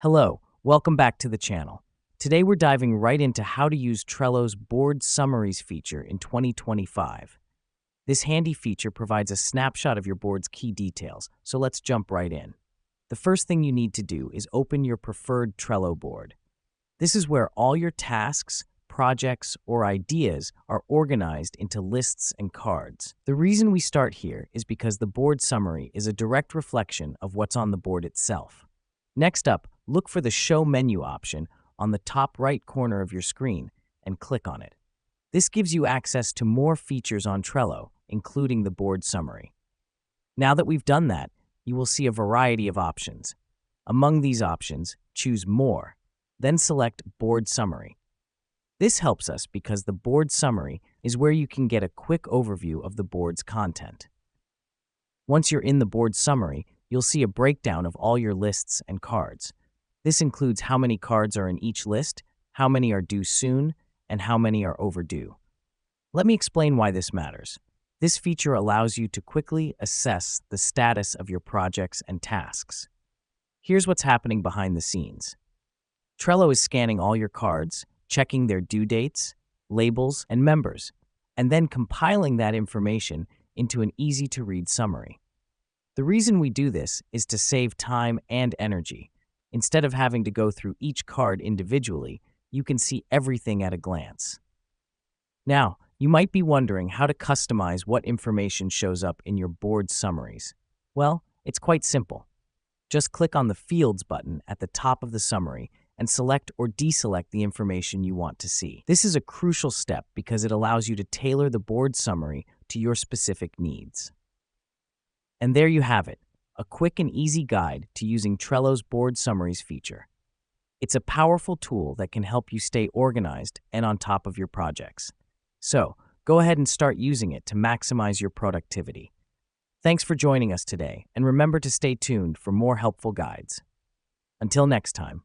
Hello, welcome back to the channel. Today we're diving right into how to use Trello's Board Summaries feature in 2025. This handy feature provides a snapshot of your board's key details, so let's jump right in. The first thing you need to do is open your preferred Trello board. This is where all your tasks, projects, or ideas are organized into lists and cards. The reason we start here is because the board summary is a direct reflection of what's on the board itself. Next up, look for the Show menu option on the top right corner of your screen and click on it. This gives you access to more features on Trello, including the board summary. Now that we've done that, you will see a variety of options. Among these options, choose More, then select Board Summary. This helps us because the board summary is where you can get a quick overview of the board's content. Once you're in the board summary, you'll see a breakdown of all your lists and cards. This includes how many cards are in each list, how many are due soon, and how many are overdue. Let me explain why this matters. This feature allows you to quickly assess the status of your projects and tasks. Here's what's happening behind the scenes. Trello is scanning all your cards, checking their due dates, labels, and members, and then compiling that information into an easy-to-read summary. The reason we do this is to save time and energy. Instead of having to go through each card individually, you can see everything at a glance. Now, you might be wondering how to customize what information shows up in your board summaries. Well, it's quite simple. Just click on the Fields button at the top of the summary and select or deselect the information you want to see. This is a crucial step because it allows you to tailor the board summary to your specific needs. And there you have it, a quick and easy guide to using Trello's Board Summaries feature. It's a powerful tool that can help you stay organized and on top of your projects. So, go ahead and start using it to maximize your productivity. Thanks for joining us today, and remember to stay tuned for more helpful guides. Until next time.